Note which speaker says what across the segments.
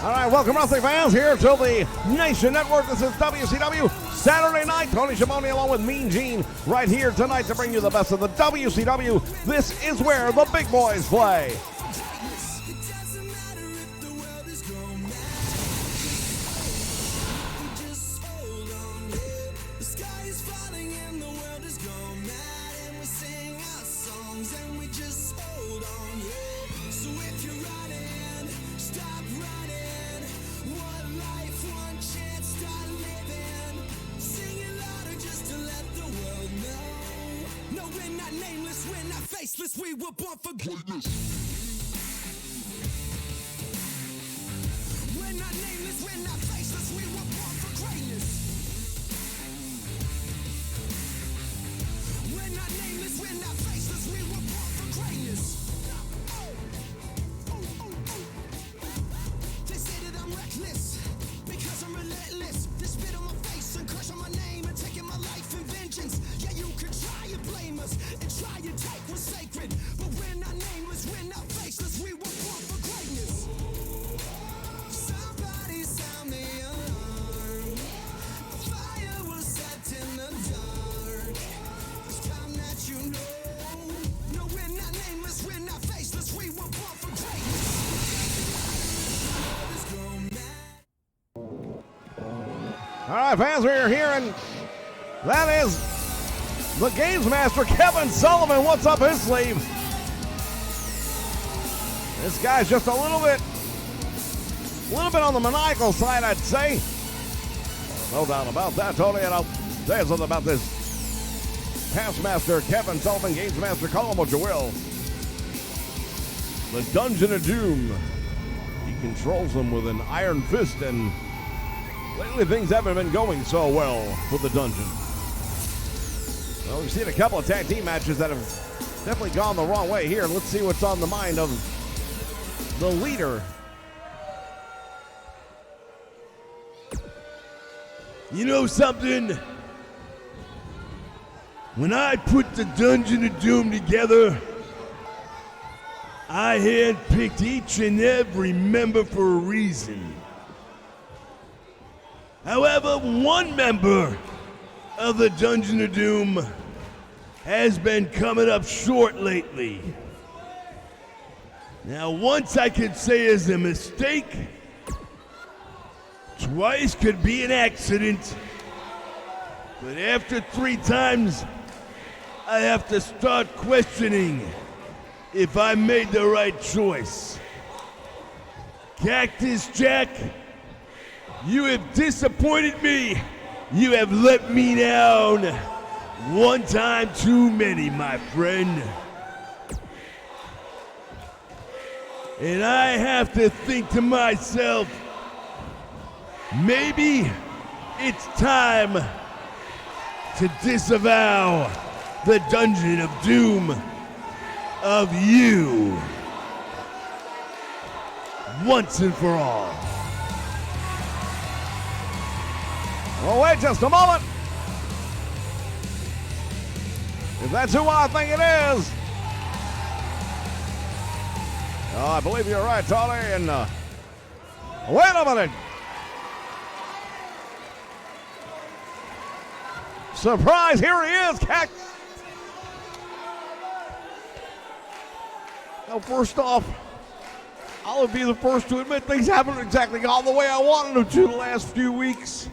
Speaker 1: All right, welcome wrestling fans here to the Nation Network. This is WCW Saturday Night. Tony Schiavone along with Mean Gene right here tonight to bring you the best of the WCW. This is where the big boys play.
Speaker 2: We were born for greatness. We're not nameless, we're not faceless. We were born for greatness. We're not nameless, we're not faceless. We were born for greatness. They say that I'm reckless because I'm relentless. They spit on my face and curse on my name and taking my life in vengeance. Yeah, you could try and blame us and try and take what's sacred, but we're not nameless, we're not faceless. We were born for greatness. Somebody sound the alarm. The fire was set in the dark. It's time that you know. No, we're not nameless, we're not faceless. We were born for greatness.
Speaker 1: All right, fans, we're here, and that is the Games Master, Kevin Sullivan. What's up his sleeve? This guy's just a little bit on the maniacal side, I'd say. No doubt about that, Tony. And I'll say something about this Past Master, Kevin Sullivan, Games Master. Call him what you will. The Dungeon of Doom. He controls them with an iron fist, and lately things haven't been going so well for the Dungeon. Well, we've seen a couple of tag team matches that have definitely gone the wrong way here. Let's see what's on the mind of the leader.
Speaker 3: You know something? When I put the Dungeon of Doom together, I handpicked each and every member for a reason. However, one member of the Dungeon of Doom has been coming up short lately. Now, once I could say is a mistake, twice could be an accident, but after 3 times, I have to start questioning if I made the right choice. Cactus Jack, you have disappointed me. You have let me down one time too many, my friend. And I have to think to myself, maybe it's time to disavow the Dungeon of Doom of you once and for all.
Speaker 1: Well, wait just a moment. If that's who I think it is. Oh, I believe you're right, Tony. And wait a minute. Surprise, here he is, Now, first off, I'll be the first to admit things haven't exactly gone the way I wanted them to the last few weeks.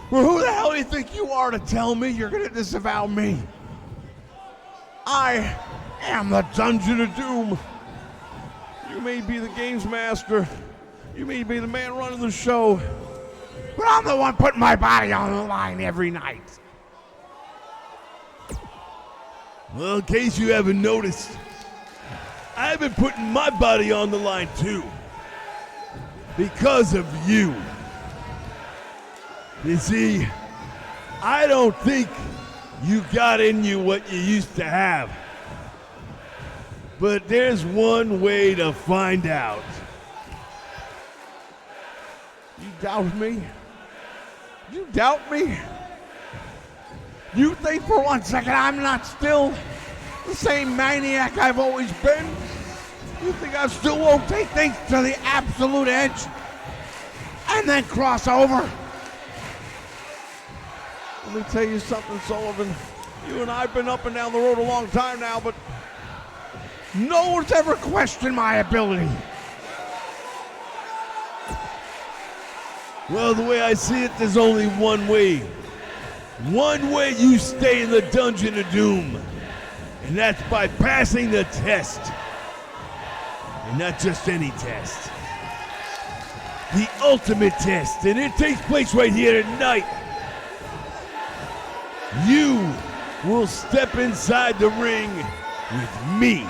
Speaker 1: Well, who the hell do you think you are to tell me you're going to disavow me? I am the Dungeon of Doom. You may be the Games Master. You may be the man running the show. But I'm the one putting my body on the line every night.
Speaker 3: Well, in case you haven't noticed, I've been putting my body on the line too. Because of you. You see, I don't think you got in you what you used to have. But there's one way to find out.
Speaker 1: doubt me? You doubt me? You think for 1 second I'm not still the same maniac I've always been? You think I still won't take things to the absolute edge and then cross over? Let me tell you something, Sullivan. You and I have been up and down the road a long time now, but no one's ever questioned my ability.
Speaker 3: Well, the way I see it, there's only one way. One way you stay in the Dungeon of Doom. And that's by passing the test. And not just any test. The ultimate test. And it takes place right here tonight. You will step inside the ring with me.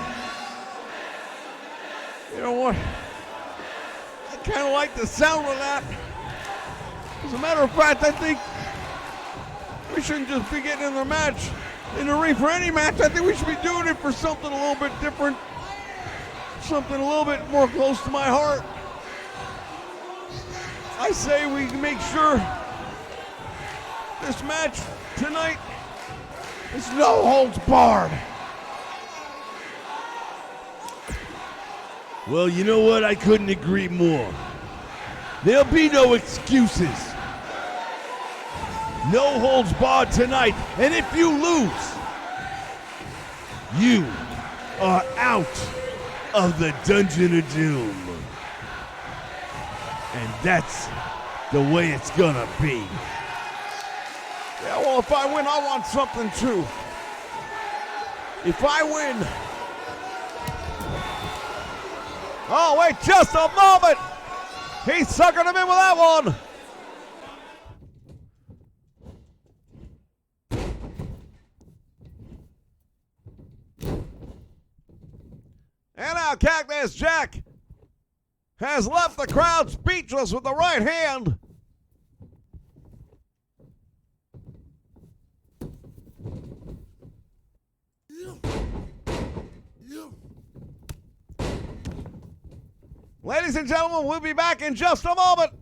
Speaker 1: You know what? I kind of like the sound of that. As a matter of fact, I think we shouldn't just be getting in the match, in the ring for any match. I think we should be doing it for something a little bit different, something a little bit more close to my heart. I say we make sure this match tonight is no holds barred.
Speaker 3: Well, you know what? I couldn't agree more. There'll be no excuses. No holds barred tonight. And if you lose, you are out of the Dungeon of Doom. And that's the way it's gonna be.
Speaker 1: Yeah, well, if I win, I want something too. If I win. Oh, wait just a moment. He's sucking him in with that one. And now Cactus Jack has left the crowd speechless with the right hand. Ladies and gentlemen, we'll be back in just a moment.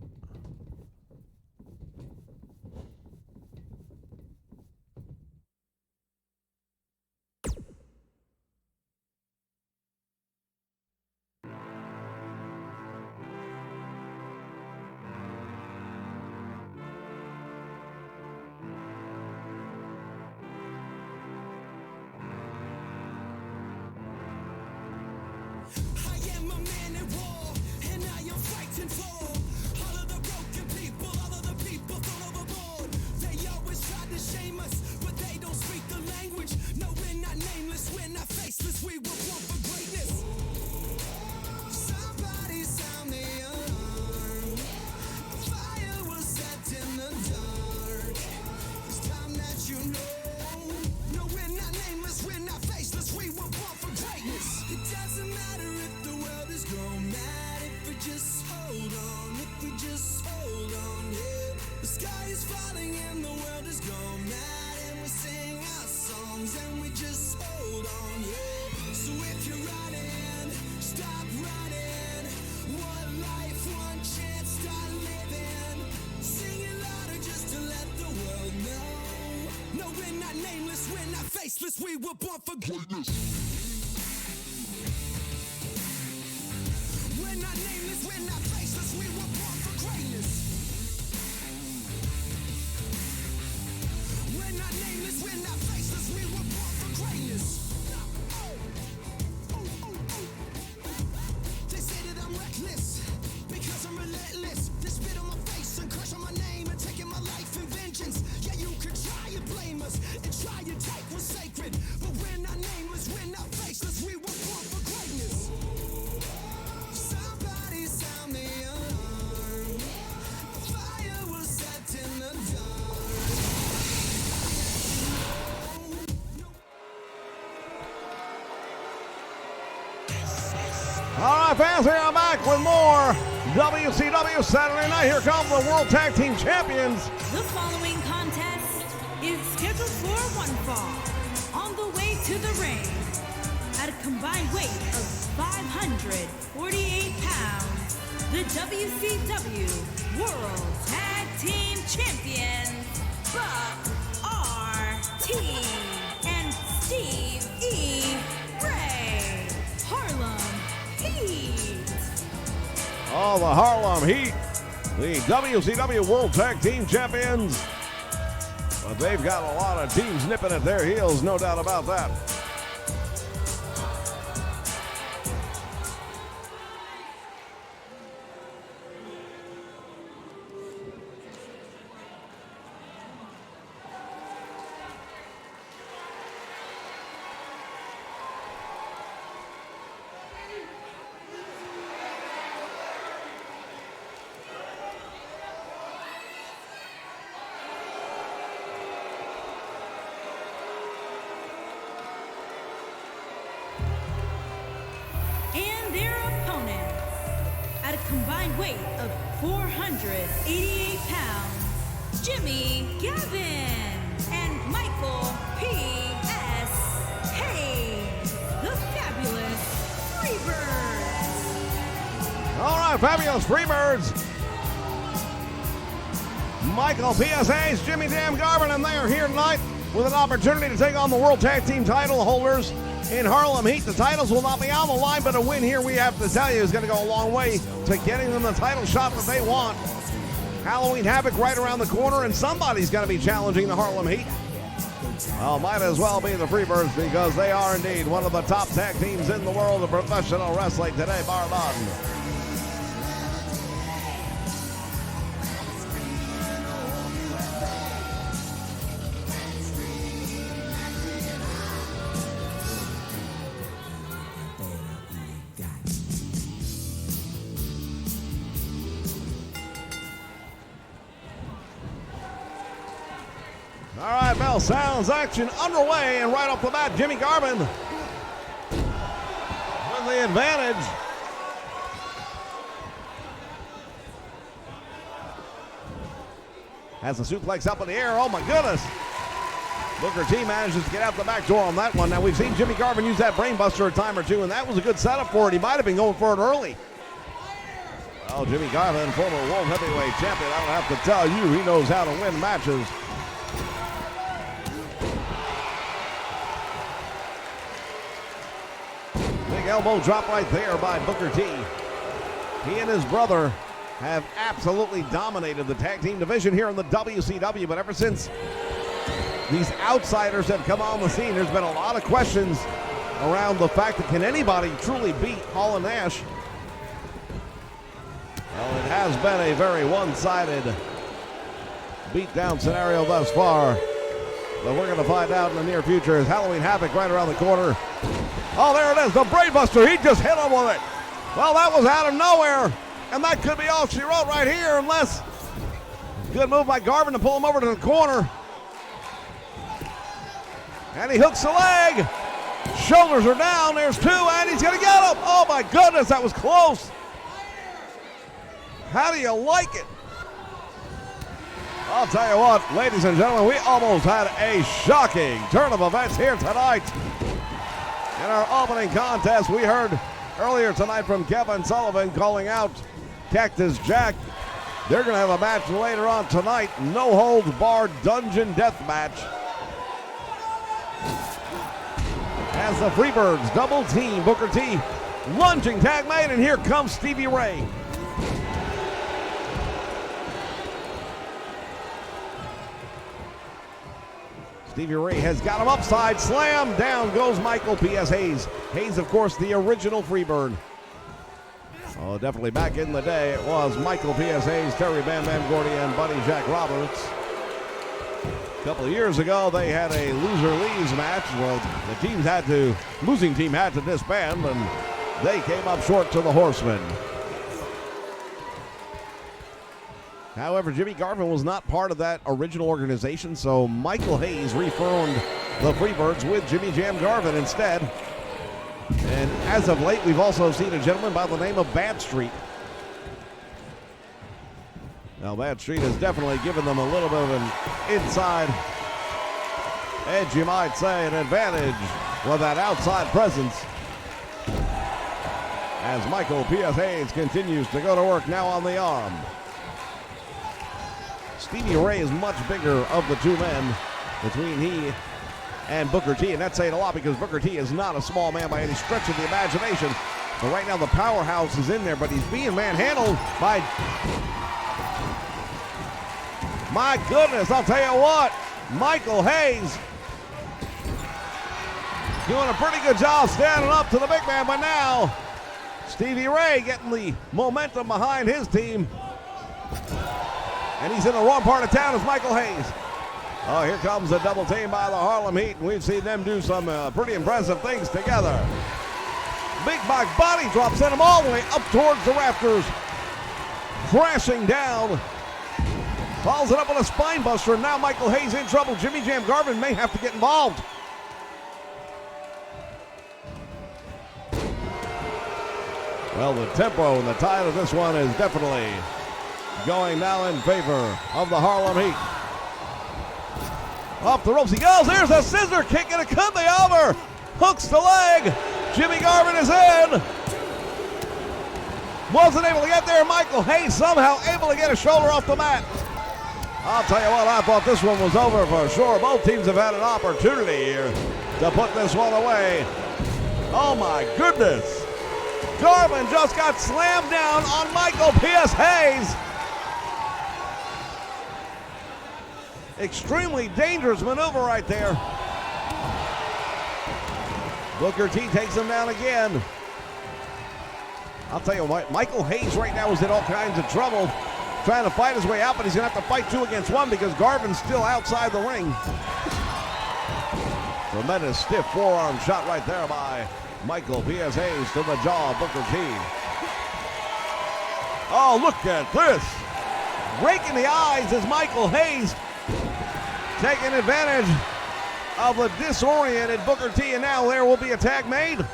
Speaker 2: I am a man at war, and I am fighting for all of the broken people, all of the people thrown overboard. They always try to shame us, but they don't speak the language. No, we're not nameless, we're not faceless, we were born for greatness. Somebody sound the alarm. A fire was set in the dark. It's time that you know. No, we're not nameless, we're not faceless, we were born for greatness. It doesn't matter if the world is gone mad, if we just hold on, if we just hold on, yeah. The sky is falling and the world is gone mad, and we sing our songs and we just hold on, yeah. So if you're running, stop running. One life, one chance, start living. Sing it louder just to let the world know. No, we're not nameless, we're not faceless, we were born for greatness. We're not nameless, we're not faceless, we were born for greatness. We're not nameless, we're not faceless, we were born for greatness. They say that I'm reckless, because I'm relentless. They spit on my face and crush on my name and taking my life in vengeance. Yeah, you could try and blame us and try and take what's sacred, but we're not nameless, we're not faceless, we were born for greatness. Somebody sound the alarm. A fire was set in the dark.
Speaker 1: All right, fans, we are back with more WCW Saturday Night. Here comes the World Tag Team Champions.
Speaker 4: The following contest is scheduled for one fall. On the way to the ring, at a combined weight of 548 pounds, the WCW World Tag Team Champions, Buck R.T. and Steve E. Ray. Harlem Heat.
Speaker 1: Oh, the Harlem Heat, the WCW World Tag Team Champions. But they've got a lot of teams nipping at their heels, no doubt about that.
Speaker 4: And their opponents, at a combined weight of 488 pounds, Jimmy Gavin and Michael P.S. Hayes, the Fabulous Freebirds.
Speaker 1: All right, Fabulous Freebirds. Michael P.S. Hayes, Jimmy Jam Garvin, and they are here tonight with an opportunity to take on the World Tag Team title holders in Harlem Heat. The titles will not be on the line, but a win here, we have to tell you, is going to go a long way to getting them the title shot that they want. Halloween Havoc right around the corner, and somebody's going to be challenging the Harlem Heat. Well, might as well be the Freebirds, because they are indeed one of the top tag teams in the world of professional wrestling today, bar none. All right, bell sounds, action underway, and right off the bat, Jimmy Garvin with the advantage. Has the suplex up in the air, oh my goodness. Booker T manages to get out the back door on that one. Now, we've seen Jimmy Garvin use that brainbuster a time or two, and that was a good setup for it. He might have been going for it early. Oh, Jimmy Garvin, former World Heavyweight Champion, I don't have to tell you, he knows how to win matches. Big elbow drop right there by Booker T. He and his brother have absolutely dominated the tag team division here in the WCW, but ever since these outsiders have come on the scene, there's been a lot of questions around the fact that can anybody truly beat Hall and Nash? Well, it has been a very one-sided beatdown scenario thus far, but we're going to find out in the near future as Halloween Havoc right around the corner. Oh, there it is, the brainbuster. He just hit him with it. Well, that was out of nowhere, and that could be all she wrote right here, unless good move by Garvin to pull him over to the corner. And he hooks the leg. Shoulders are down. There's two, and he's going to get him. Oh, my goodness, that was close. How do you like it? I'll tell you what, ladies and gentlemen, we almost had a shocking turn of events here tonight. In our opening contest, we heard earlier tonight from Kevin Sullivan calling out Cactus Jack. They're going to have a match later on tonight, no holds barred dungeon death match. As the Freebirds double team Booker T, lunging tag made, and here comes Stevie Ray. Stevie Ray has got him upside, slam, down goes Michael P.S. Hayes. Hayes, of course, the original Freebird. Oh, definitely back in the day, it was Michael P.S. Hayes, Terry Bam Bam Gordy, and Buddy Jack Roberts. A couple of years ago, they had a loser leaves match. Well, the losing team had to disband, and they came up short to the Horsemen. However, Jimmy Garvin was not part of that original organization, so Michael Hayes reformed the Freebirds with Jimmy Jam Garvin instead. And as of late, we've also seen a gentleman by the name of Bad Street. Now, Bad Street has definitely given them a little bit of an inside edge, you might say, an advantage with that outside presence. as Michael P.S. Hayes continues to go to work now on the arm. Stevie Ray is much bigger of the two men between he and Booker T, and that's saying a lot because Booker T is not a small man by any stretch of the imagination. But right now the powerhouse is in there, but he's being manhandled by... My goodness, I'll tell you what, Michael Hayes doing a pretty good job standing up to the big man, but now Stevie Ray getting the momentum behind his team. And he's in the wrong part of town as Michael Hayes. Oh, here comes a double team by the Harlem Heat, and we've seen them do some pretty impressive things together. Big Mike body drop sent him all the way up towards the rafters. Crashing down. Follows it up with a spine buster, and now Michael Hayes in trouble. Jimmy Jam Garvin may have to get involved. Well, the tempo and the tide of this one is definitely going now in favor of the Harlem Heat. Off the ropes he goes. There's a scissor kick, and it could be over. Hooks the leg. Jimmy Garvin is in. Wasn't able to get there. Michael Hayes somehow able to get a shoulder off the mat. I'll tell you what, I thought this one was over for sure. Both teams have had an opportunity here to put this one away. Oh my goodness. Garvin just got slammed down on Michael P.S. Hayes. Extremely dangerous maneuver right there. Booker T takes him down again. I'll tell you what, Michael Hayes right now is in all kinds of trouble trying to fight his way out, but he's going to have to fight 2 against 1 because Garvin's still outside the ring. Tremendous stiff forearm shot right there by Michael P.S. Hayes to the jaw of Booker T. Oh, look at this. Raking the eyes as Michael Hayes taking advantage of the disoriented Booker T, and now there will be a tag made.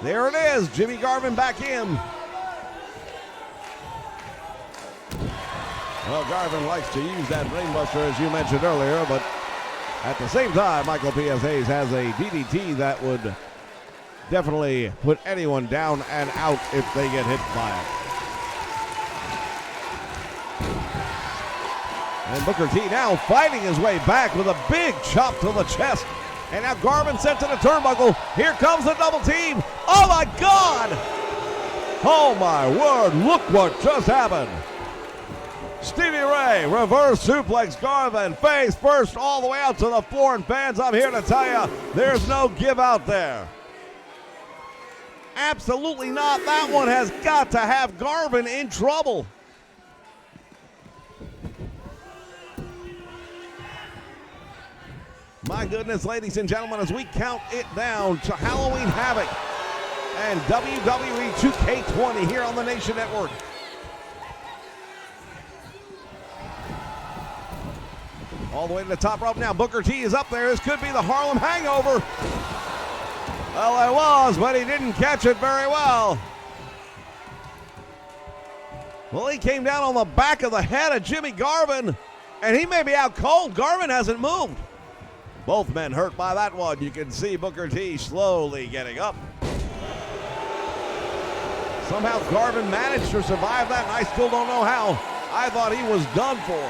Speaker 1: There it is, Jimmy Garvin back in. Well, Garvin likes to use that brainbuster, as you mentioned earlier, but at the same time, Michael P.S. Hayes has a DDT that would definitely put anyone down and out if they get hit by it. And Booker T now fighting his way back with a big chop to the chest. And now Garvin sent to the turnbuckle. Here comes the double team. Oh my God! Oh my word, look what just happened. Stevie Ray, reverse suplex Garvin, face first all the way out to the floor. And fans, I'm here to tell you, there's no give out there. Absolutely not. That one has got to have Garvin in trouble. My goodness, ladies and gentlemen, as we count it down to Halloween Havoc and WWE2K19 here on the Nation Network. All the way to the top rope now. Booker T is up there. This could be the Harlem Hangover. Well, it was, but he didn't catch it very well. Well, he came down on the back of the head of Jimmy Garvin, and he may be out cold. Garvin hasn't moved. Both men hurt by that one. You can see Booker T slowly getting up. Somehow Garvin managed to survive that, and I still don't know how. I thought he was done for.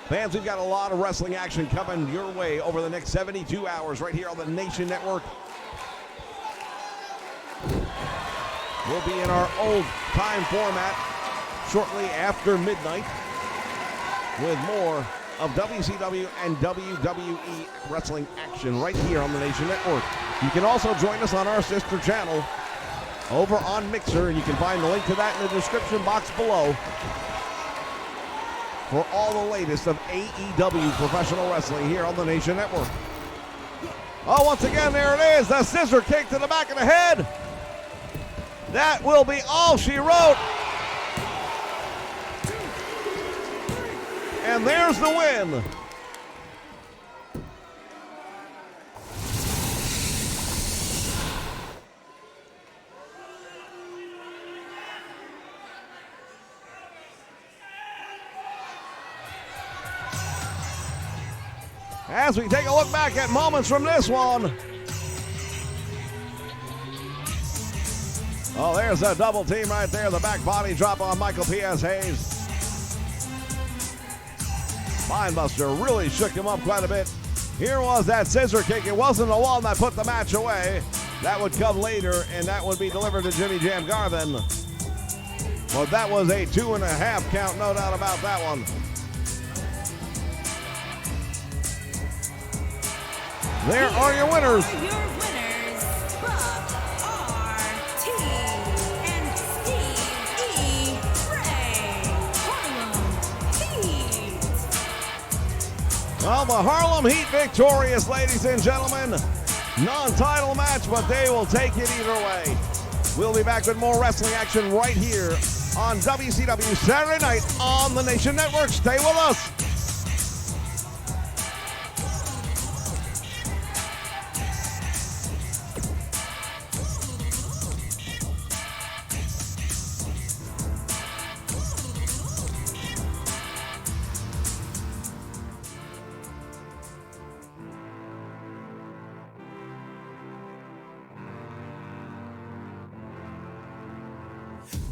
Speaker 1: Fans, we've got a lot of wrestling action coming your way over the next 72 hours right here on the Nation Network. We'll be in our old time format shortly after midnight with more of WCW and WWE wrestling action right here on the Nation Network. You can also join us on our sister channel over on Mixer, and you can find the link to that in the description box below for all the latest of AEW professional wrestling here on the Nation Network. Oh, once again, there it is, the scissor kick to the back of the head. That will be all she wrote. And there's the win. As we take a look back at moments from this one, Oh, there's a double team right there. The back body drop on Michael P.S. Hayes. Mindbuster really shook him up quite a bit. Here was that scissor kick. It wasn't the one that put the match away. That would come later, and that would be delivered to Jimmy Jam Garvin. But that was a 2.5 count, no doubt about that one. There are your winners.
Speaker 4: Here are your winners, Buck R.T. and Steve E. Ray. Harlem Heat.
Speaker 1: Well, the Harlem Heat victorious, ladies and gentlemen. Non-title match, but they will take it either way. We'll be back with more wrestling action right here on WCW Saturday night on the Nation Network. Stay with us.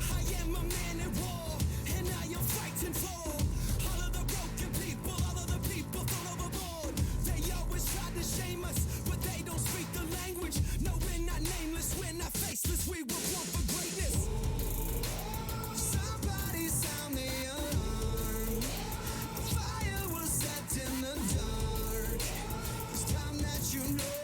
Speaker 2: I am a man at war, and I am fighting for all of the broken people, all of the people thrown overboard. They always try to shame us, but they don't speak the language. No, we're not nameless, we're not faceless, we were born for greatness. Somebody sound the alarm. Fire was set in the dark. It's time that you know.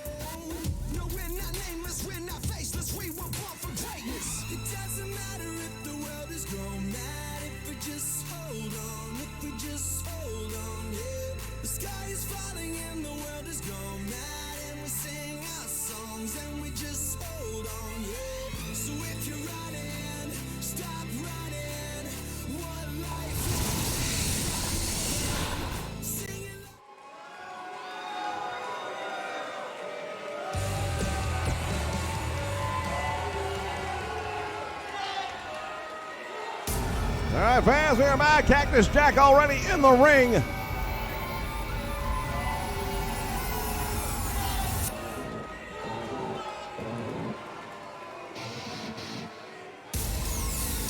Speaker 2: No, we're not nameless, we're not faceless, we were born for greatness. It doesn't matter if the world is gone mad, if we just hold on, if we just hold on, yeah. The sky is falling and the world is gone mad, and we sing our songs and we just hold on, yeah. So if you're running, stop running. What life is. Sing it loud.
Speaker 1: All right, fans, we are back. Cactus Jack already in the ring.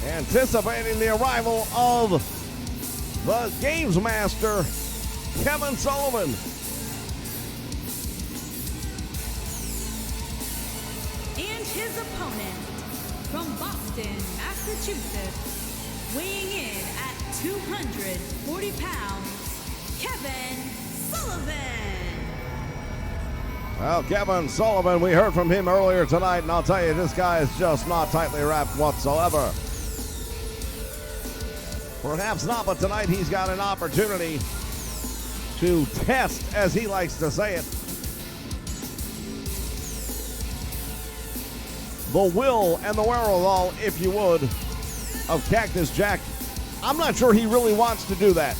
Speaker 1: Anticipating the arrival of the Games Master, Kevin Sullivan.
Speaker 4: And his opponent from Boston, Massachusetts, weighing in at 240 pounds, Kevin Sullivan.
Speaker 1: Well, Kevin Sullivan, we heard from him earlier tonight, and I'll tell you, this guy is just not tightly wrapped whatsoever. Perhaps not, but tonight he's got an opportunity to test, as he likes to say it, the will and the wherewithal, if you would, of Cactus Jack. I'm not sure he really wants to do that.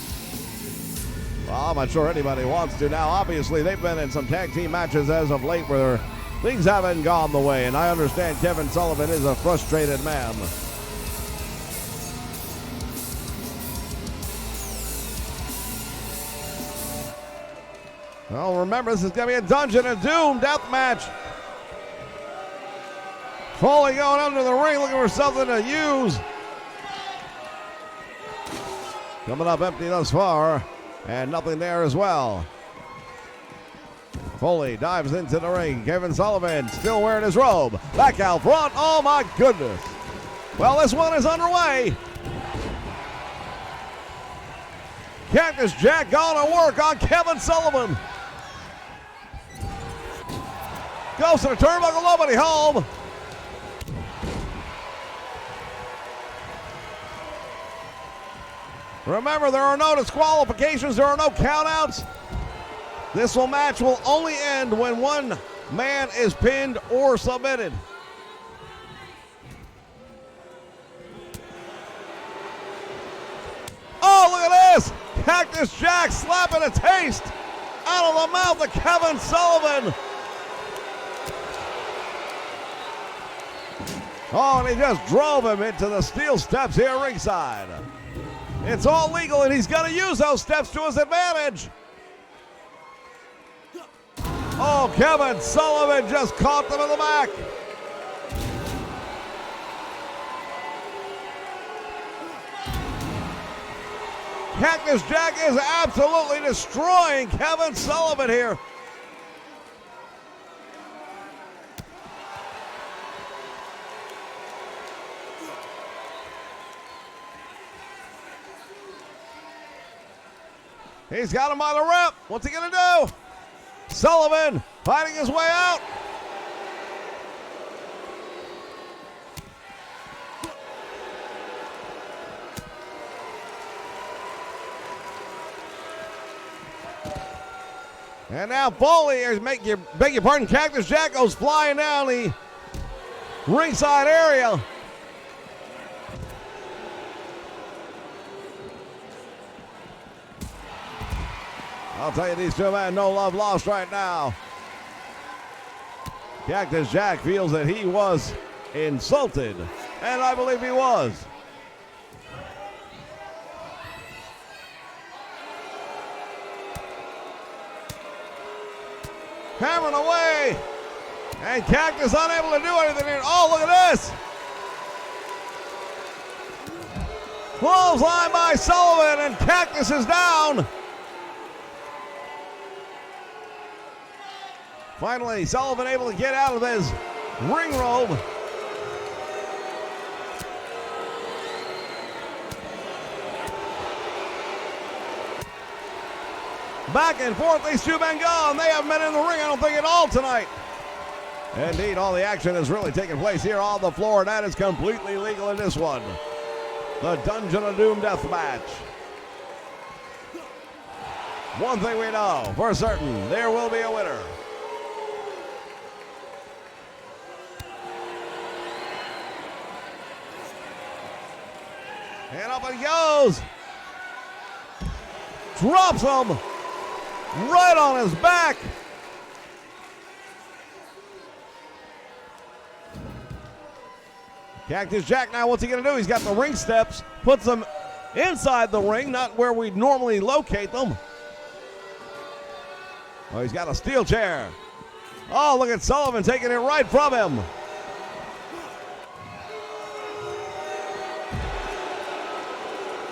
Speaker 1: Well, I'm not sure anybody wants to now. Obviously, they've been in some tag team matches as of late where things haven't gone the way, and I understand Kevin Sullivan is a frustrated man. Well, remember, this is going to be a Dungeon of Doom death match. Foley going under the ring, looking for something to use. Coming up empty thus far, and nothing there as well. Foley dives into the ring. Kevin Sullivan still wearing his robe. Back out front. Oh, my goodness. Well, this one is underway. Cactus Jack going to work on Kevin Sullivan. Goes to the turnbuckle, nobody home. Remember, there are no disqualifications, there are no countouts. This match will only end when one man is pinned or submitted. Oh, look at this! Cactus Jack slapping a taste out of the mouth of Kevin Sullivan. Oh, and he just drove him into the steel steps here ringside. It's all legal, and he's going to use those steps to his advantage. Oh, Kevin Sullivan just caught them in the back. Cactus Jack is absolutely destroying Kevin Sullivan here. He's got him by the rep. What's he going to do? Sullivan fighting his way out. And now Foley, beg your pardon, Cactus Jack goes flying down the ringside area. I'll tell you, these two men, no love lost right now. Cactus Jack feels that he was insulted, and I believe he was. Hammering away, and Cactus unable to do anything here. Oh, look at this. Clothesline by Sullivan, and Cactus is down. Finally, Sullivan able to get out of his ring robe. Back and forth, these two men go, and they haven't been in the ring, I don't think, at all tonight. Indeed, all the action is really taking place here on the floor, and that is completely legal in this one. The Dungeon of Doom death match. One thing we know for certain, there will be a winner. And up he goes. Drops him right on his back. Cactus Jack now, what's he going to do? He's got the ring steps, puts them inside the ring, not where we normally locate them. Oh, he's got a steel chair. Oh, look at Sullivan taking it right from him.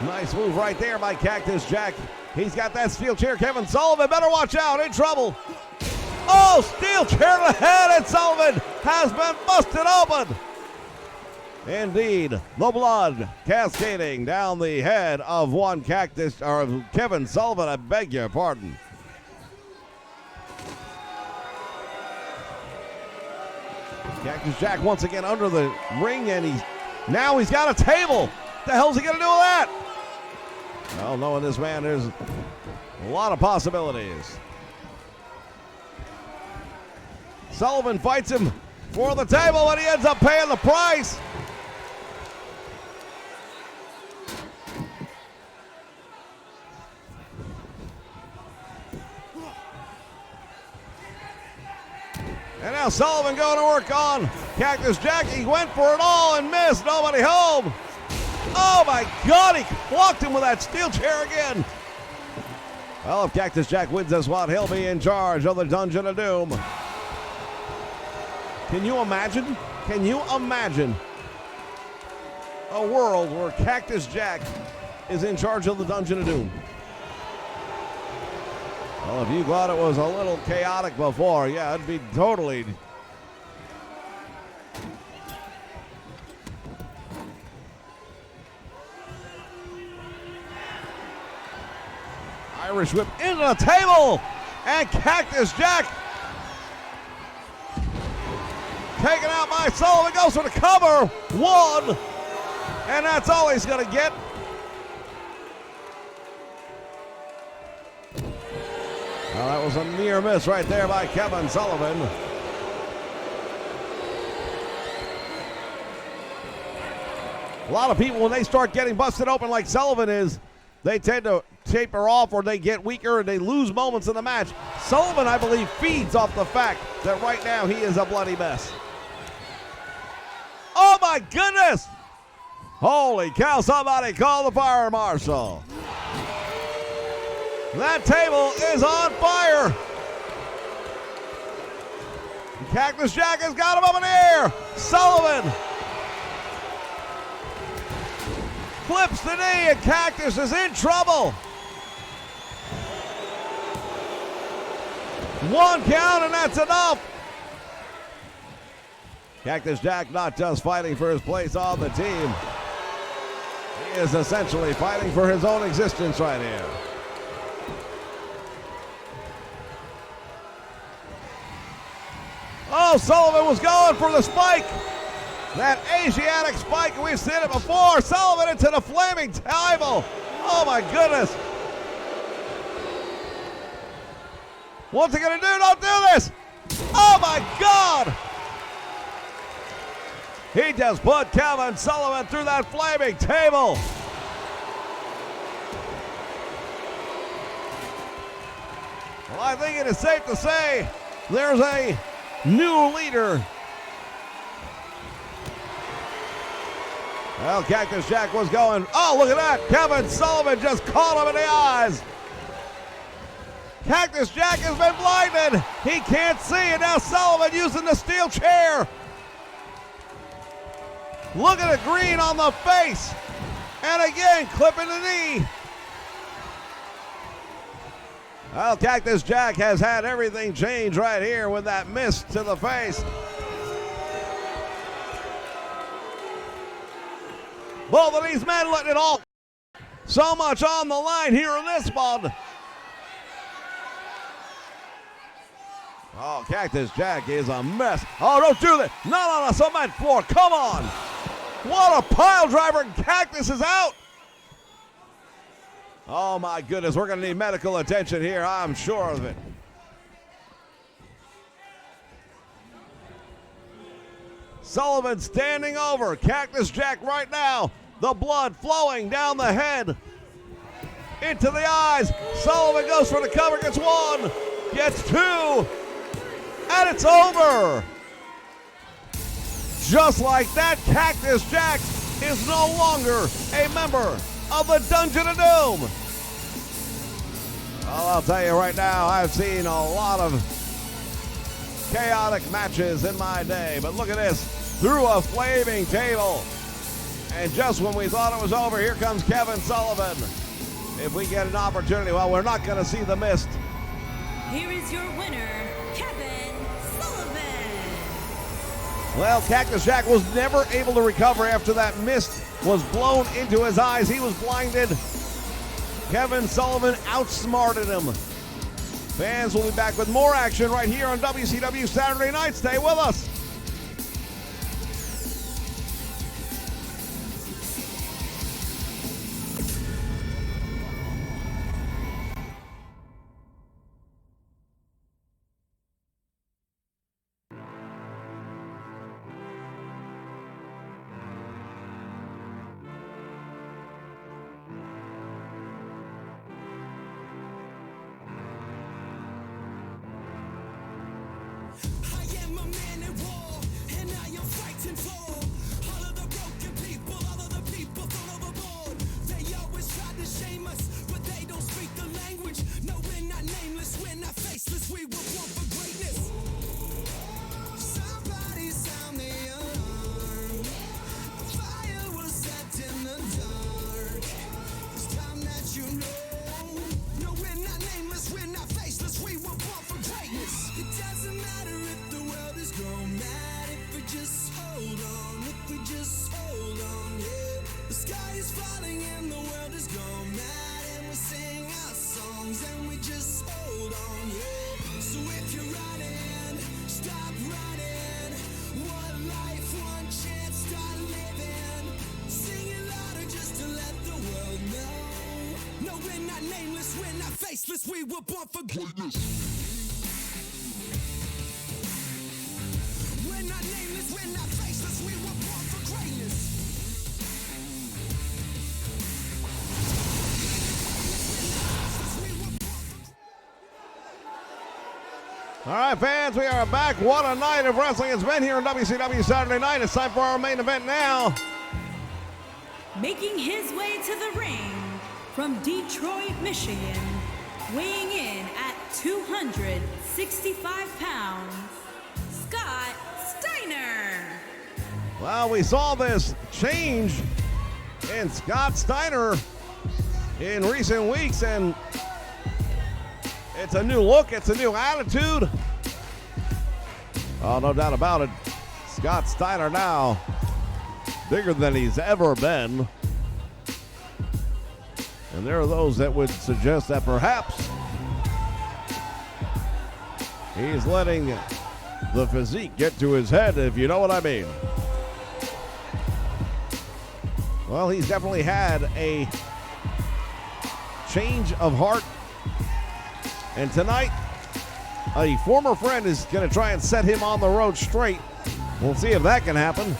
Speaker 1: Nice move right there by Cactus Jack. He's got that steel chair. Kevin Sullivan better watch out, in trouble. Oh, steel chair to the head, and Sullivan has been busted open. Indeed, the blood cascading down the head of one Cactus, or Kevin Sullivan, I beg your pardon. Cactus Jack once again under the ring, and he's got a table. What the hell's he gonna do with that? Well, knowing this man, there's a lot of possibilities. Sullivan fights him for the table, but he ends up paying the price. And now Sullivan going to work on Cactus Jack. He went for it all and missed. Nobody home. Oh my God, he blocked him with that steel chair again. Well, if Cactus Jack wins this one, he'll be in charge of the Dungeon of Doom. Can you imagine? Can you imagine a world where Cactus Jack is in charge of the Dungeon of Doom? Well, if you thought it was a little chaotic before, yeah, it'd be totally. Irish whip into the table, and Cactus Jack taken out by Sullivan, goes for the cover, one, and that's all he's going to get. Well, that was a near miss right there by Kevin Sullivan. A lot of people, when they start getting busted open like Sullivan is, they tend to taper off, or they get weaker and they lose moments in the match. Sullivan, I believe, feeds off the fact that right now he is a bloody mess. Oh my goodness! Holy cow, somebody call the fire marshal. That table is on fire. Cactus Jack has got him up in the air. Sullivan flips the knee, and Cactus is in trouble. One count, and that's enough. Cactus Jack not just fighting for his place on the team. He is essentially fighting for his own existence right here. Oh, Sullivan was going for the spike. That Asiatic spike, we've seen it before. Sullivan into the flaming table. Oh my goodness. What's he gonna do? Don't do this. Oh my God. He just put Kevin Sullivan through that flaming table. Well, I think it is safe to say there's a new leader. Well, Cactus Jack was going, oh, look at that. Kevin Sullivan just caught him in the eyes. Cactus Jack has been blinded. He can't see, and now Sullivan using the steel chair. Look at the green on the face. And again, clipping the knee. Well, Cactus Jack has had everything change right here with that mist to the face. Both of these men letting it all. So much on the line here in this one. Oh, Cactus Jack is a mess. Oh, don't do that. Not on a cement floor. Come on. What a pile driver. Cactus is out. Oh, my goodness. We're going to need medical attention here. I'm sure of it. Sullivan standing over Cactus Jack right now. The blood flowing down the head. Into the eyes. Sullivan goes for the cover. Gets one. Gets two. And it's over. Just like that, Cactus Jack is no longer a member of the Dungeon of Doom. Well, I'll tell you right now, I've seen a lot of chaotic matches in my day, but look at this, through a flaming table. And just when we thought it was over, here comes Kevin Sullivan. If we get an opportunity, well, we're not going to see the mist.
Speaker 4: Here is your winner, Kevin Sullivan.
Speaker 1: Well, Cactus Jack was never able to recover after that mist was blown into his eyes. He was blinded. Kevin Sullivan outsmarted him. Fans will be back with more action right here on WCW Saturday night. Stay with us.
Speaker 2: I am a man at war, and I am fighting for all of the broken people, all of the people thrown overboard. They always try to shame us, but they don't speak the language. No, we're not nameless, we're not faceless, we were born for greatness. Somebody sound the alarm. A fire was set in the dark. It's time that you know. No, we're not nameless, we're not faceless, we were born for greatness. It doesn't matter if the world is gone mad, if we just hold on, if we just hold on, yeah. The sky is falling and the world is gone mad, and we sing our songs and we just hold on, yeah. So if you're running, stop running. One life, one chance, start living. Sing it louder just to let the world know. No, we're not nameless, we're not faceless, we were born for greatness. We're not nameless, we're not faceless, we were born for greatness.
Speaker 1: All right, fans, we are back. What a night of wrestling it's been here on WCW Saturday night. It's time for our main event now.
Speaker 4: Making his way to the ring from Detroit, Michigan, weighing in at 265 pounds, Scott Steiner.
Speaker 1: Well, we saw this change in Scott Steiner in recent weeks, and it's a new look, it's a new attitude. Oh, no doubt about it. Scott Steiner now bigger than he's ever been. And there are those that would suggest that perhaps he's letting the physique get to his head, if you know what I mean. Well, he's definitely had a change of heart. And tonight, a former friend is going to try and set him on the road straight. We'll see if that can happen.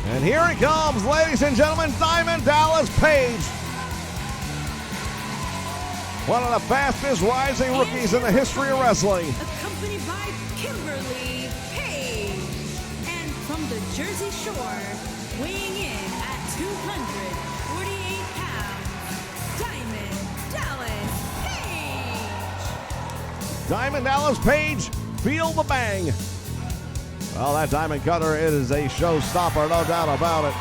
Speaker 1: And here he comes, ladies and gentlemen, Diamond Dallas Page. One of the fastest rising rookies in the history of wrestling.
Speaker 4: Accompanied by Kimberly Page. And from the Jersey Shore, weighing in at 248 pounds, Diamond Dallas Page.
Speaker 1: Diamond Dallas Page, feel the bang. Well, that diamond cutter, it is a showstopper, no doubt about it.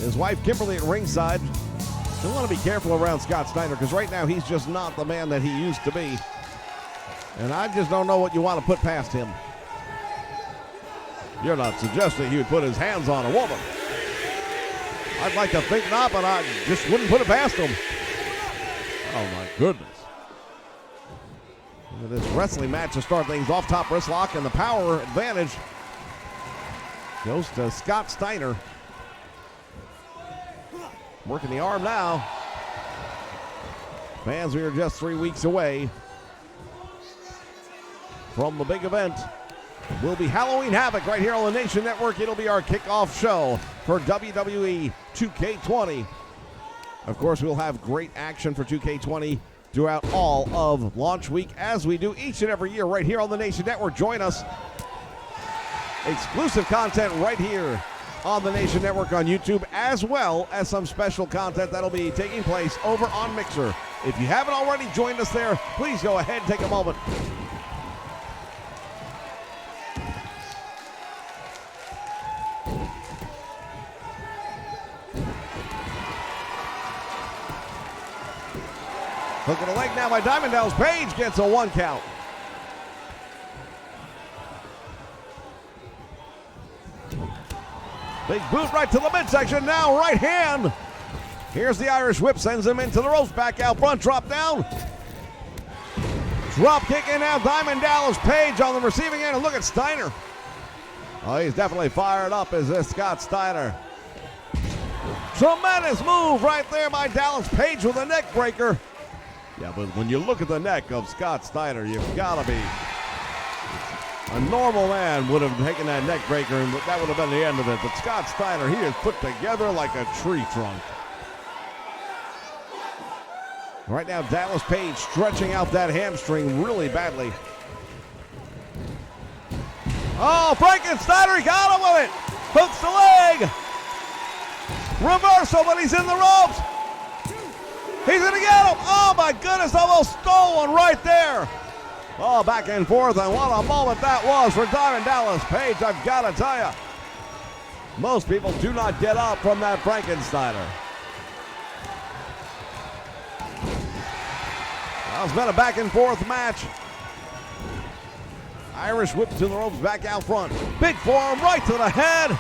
Speaker 1: His wife, Kimberly, at ringside. You want to be careful around Scott Steiner because right now he's just not the man that he used to be. And I just don't know what you want to put past him. You're not suggesting he would put his hands on a woman. I'd like to think not, but I just wouldn't put it past him. Oh, my goodness. Look at this wrestling match to start things off. Top wrist lock, and the power advantage goes to Scott Steiner. Working the arm now. Fans, we are just 3 weeks away from the big event. Will be Halloween Havoc right here on the Nation Network. It'll be our kickoff show for WWE 2K20. Of course, we'll have great action for 2K20 throughout all of launch week, as we do each and every year right here on the Nation Network. Join us. Exclusive content right here on the Nation Network on YouTube, as well as some special content that'll be taking place over on Mixer. If you haven't already joined us there, please go ahead and take a moment. Hook of the leg now by Diamond Dallas Page, gets a 1 count. Big boot right to the midsection, now right hand. Here's the Irish whip, sends him into the ropes, back out front, drop down. Drop kick in now, Diamond Dallas Page on the receiving end, and look at Steiner. Oh, he's definitely fired up, is this Scott Steiner. Tremendous move right there by Dallas Page with a neck breaker. Yeah, but when you look at the neck of Scott Steiner, you've got to be. A normal man would have taken that neck breaker, and that would have been the end of it. But Scott Steiner, he is put together like a tree trunk. Right now, Dallas Page stretching out that hamstring really badly. Oh, Frankensteiner, he got him with it. Hooks the leg. Reversal, but he's in the ropes. He's going to get him. Oh, my goodness, almost stolen right there. Oh, back and forth, and what a moment that was for Diamond Dallas Page, I've got to tell you. Most people do not get up from that Frankensteiner. Well, it's been a back and forth match. Irish whip to the ropes, back out front. Big forearm right to the head.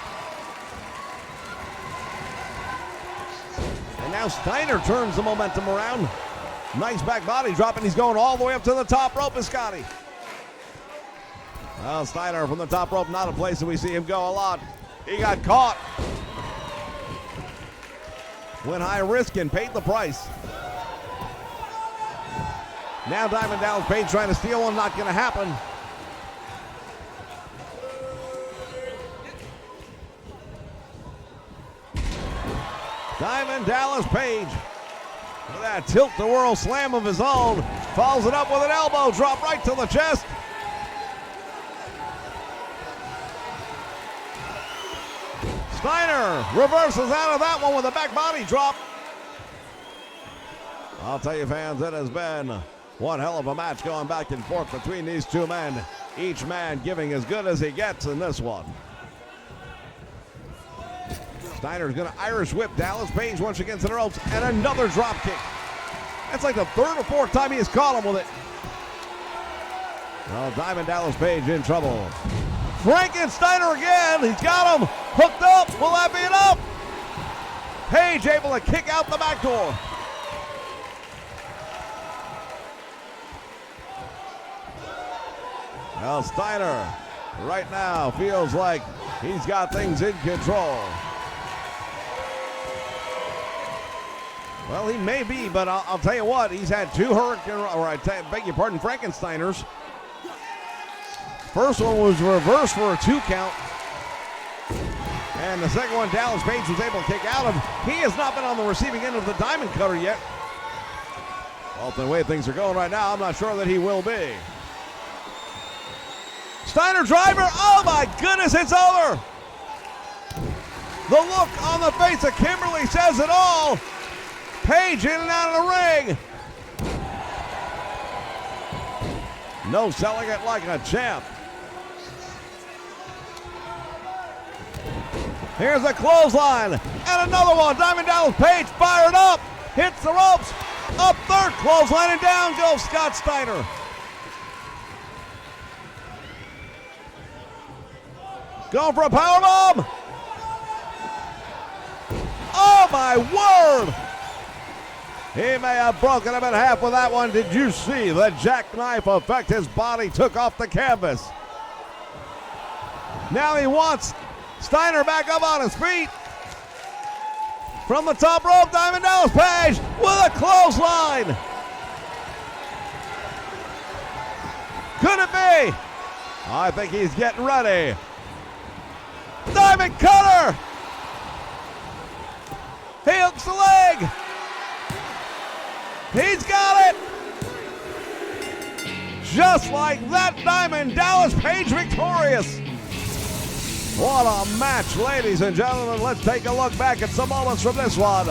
Speaker 1: And now Steiner turns the momentum around. Nice back body drop, and he's going all the way up to the top rope, is Scotty. Well, Steiner from the top rope, not a place that we see him go a lot. He got caught. Went high risk and paid the price. Now Diamond Dallas Page trying to steal one, not going to happen. Diamond Dallas Page. With that tilt-the-world slam of his own. Follows it up with an elbow drop right to the chest. Steiner reverses out of that one with a back body drop. I'll tell you, fans, it has been one hell of a match going back and forth between these two men. Each man giving as good as he gets in this one. Steiner's going to Irish whip Dallas Page once against the ropes, and another drop kick. That's like the third or fourth time he has caught him with it. Well, Diamond Dallas Page in trouble. Frankensteiner again. He's got him hooked up. Will that be enough? Page able to kick out the back door. Well, Steiner right now feels like he's got things in control. Well, he may be, but I'll tell you what, he's had two beg your pardon, Frankensteiners. First one was reversed for a 2 count. And the second one, Dallas Page was able to kick out of. He has not been on the receiving end of the diamond cutter yet. Well, the way things are going right now, I'm not sure that he will be. Steiner driver, oh my goodness, it's over. The look on the face of Kimberly says it all. Page in and out of the ring. No selling it like a champ. Here's a clothesline and another one. Diamond Dallas Page fired up, hits the ropes, up third clothesline, and down goes Scott Steiner. Going for a powerbomb. Oh my word! He may have broken him in half with that one. Did you see the jackknife effect? His body took off the canvas. Now he wants Steiner back up on his feet. From the top rope, Diamond Dallas Page with a clothesline. Could it be? I think he's getting ready. Diamond cutter. He hooks the leg. He's got it. Just like that, Diamond Dallas Page victorious. What a match, ladies and gentlemen. Let's take a look back at some moments from this one.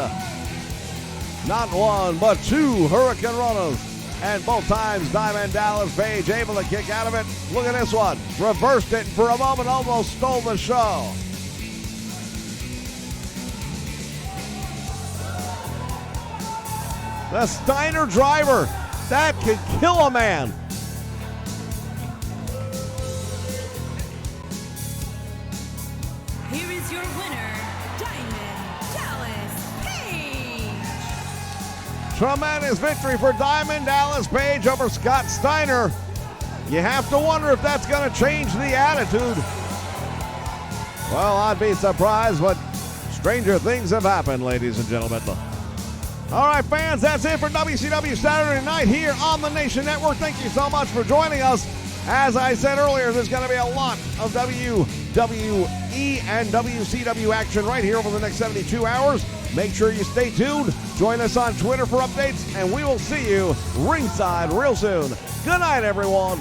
Speaker 1: Not one, but two Hurricane Runners. And both times, Diamond Dallas Page able to kick out of it. Look at this one. Reversed it for a moment, almost stole the show. The Steiner driver, that could kill a man.
Speaker 4: Here is your winner, Diamond Dallas Page.
Speaker 1: Tremendous victory for Diamond Dallas Page over Scott Steiner. You have to wonder if that's going to change the attitude. Well, I'd be surprised, but stranger things have happened, ladies and gentlemen. All right, fans, that's it for WCW Saturday Night here on the Nation Network. Thank you so much for joining us. As I said earlier, there's going to be a lot of WWE and WCW action right here over the next 72 hours. Make sure you stay tuned. Join us on Twitter for updates, and we will see you ringside real soon. Good night, everyone.